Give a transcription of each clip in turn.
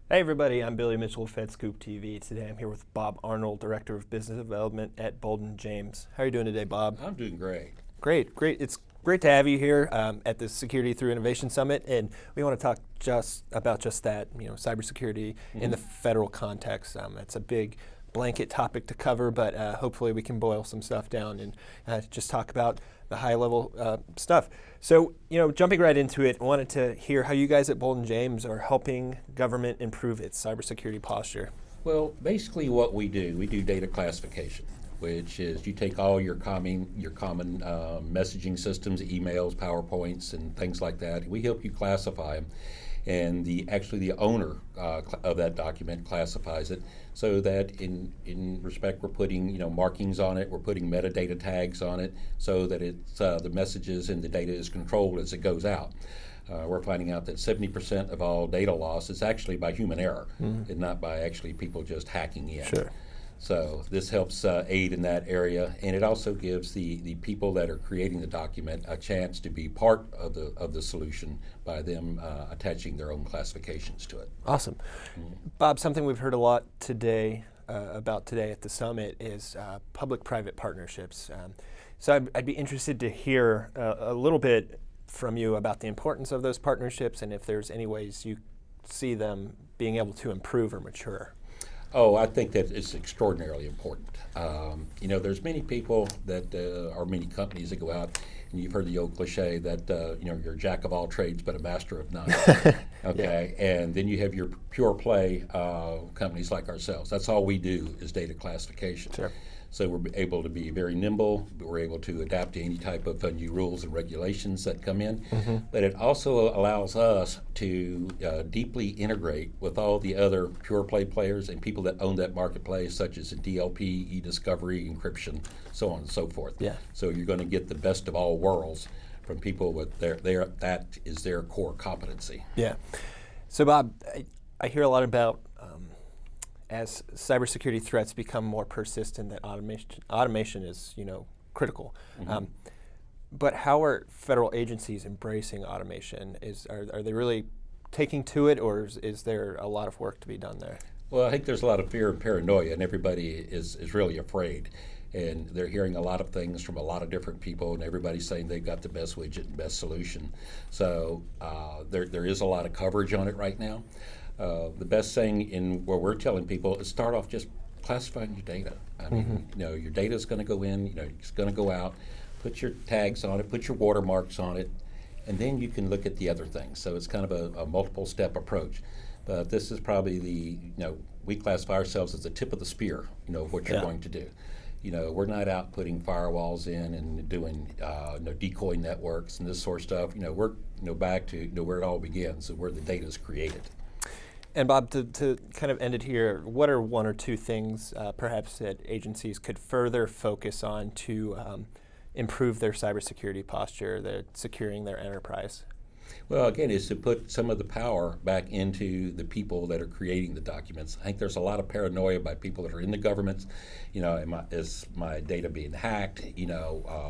Hey everybody, I'm Billy Mitchell of FedScoop TV. Today I'm here with Bob Arnold, Director of Business Development at Bolden James. How are you doing today, Bob? I'm doing great. Great. It's great to have you here at the Security Through Innovation Summit, and we want to talk about just that, cybersecurity in the federal context. It's a big blanket topic to cover, but hopefully we can boil some stuff down and just talk about the high-level stuff. So, jumping right into it, I wanted to hear how you guys at Bolden James are helping government improve its cybersecurity posture. Well, basically what we do data classification, which is you take all your common messaging systems, emails, PowerPoints, and things like that. We help you classify them, and the owner of that document classifies it so that in respect we're putting markings on it, we're putting metadata tags on it so that it's the messages and the data is controlled as it goes out. We're finding out that 70% of all data loss is actually by human error and not by actually people just hacking in. Sure. So this helps aid in that area, and it also gives the people that are creating the document a chance to be part of the solution by them attaching their own classifications to it. Awesome. Bob, something we've heard a lot today about today at the summit is public-private partnerships. So I'd be interested to hear a little bit from you about the importance of those partnerships and if there's any ways you see them being able to improve or mature. Oh, I think that it's extraordinarily important. There's many people that or many companies that go out, and you've heard the old cliche that you're a jack of all trades but a master of none. Okay, yeah. And then you have your pure play companies like ourselves. That's all we do is data classification. Sure. So we're able to be very nimble. We're able to adapt to any type of new rules and regulations that come in. But it also allows us to deeply integrate with all the other pure play players and people that own that marketplace, such as DLP, e-discovery, encryption, so on and so forth. Yeah. So you're going to get the best of all worlds from people with that is their core competency. Yeah. So Bob, I hear a lot about as cybersecurity threats become more persistent, that automation is, critical. But how are federal agencies embracing automation? Are they really taking to it, or is there a lot of work to be done there? Well, I think there's a lot of fear and paranoia, and everybody is really afraid. And they're hearing a lot of things from a lot of different people, and everybody's saying they've got the best widget and best solution. So there is a lot of coverage on it right now. The best thing in where we're telling people is start off just classifying your data. I mean, your data is going to go in, it's going to go out. Put your tags on it, put your watermarks on it, and then you can look at the other things. So it's kind of a multiple step approach. But this is probably we classify ourselves as the tip of the spear, of what you're going to do. We're not out putting firewalls in and doing decoy networks and this sort of stuff. We're back to where it all begins, where the data is created. And Bob, to kind of end it here, what are one or two things perhaps that agencies could further focus on to improve their cybersecurity posture, securing their enterprise? Well, again, is to put some of the power back into the people that are creating the documents. I think there's a lot of paranoia by people that are in the governments. Is my data being hacked?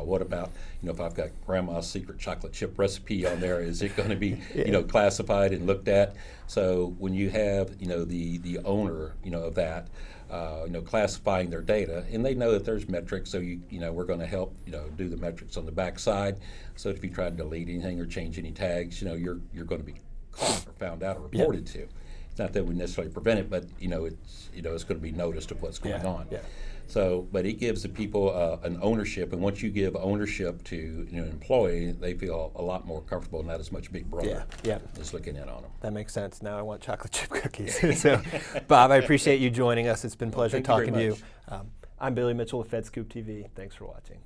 What about, if I've got grandma's secret chocolate chip recipe on there, is it going to be, classified and looked at? So when you have, the owner, of that, classifying their data, and they know that there's metrics, so we're going to help do the metrics on the back side. So if you try to delete anything or change any tags, you're going to be caught or found out or reported to. It's not that we necessarily prevent it, but it's going to be noticed of what's going on. Yeah. So, but it gives the people an ownership, and once you give ownership to an employee, they feel a lot more comfortable, not as much Big Brother is looking in on them. That makes sense. Now I want chocolate chip cookies. So, Bob, I appreciate you joining us. It's been a pleasure talking to you. I'm Billy Mitchell of FedScoop TV. Thanks for watching.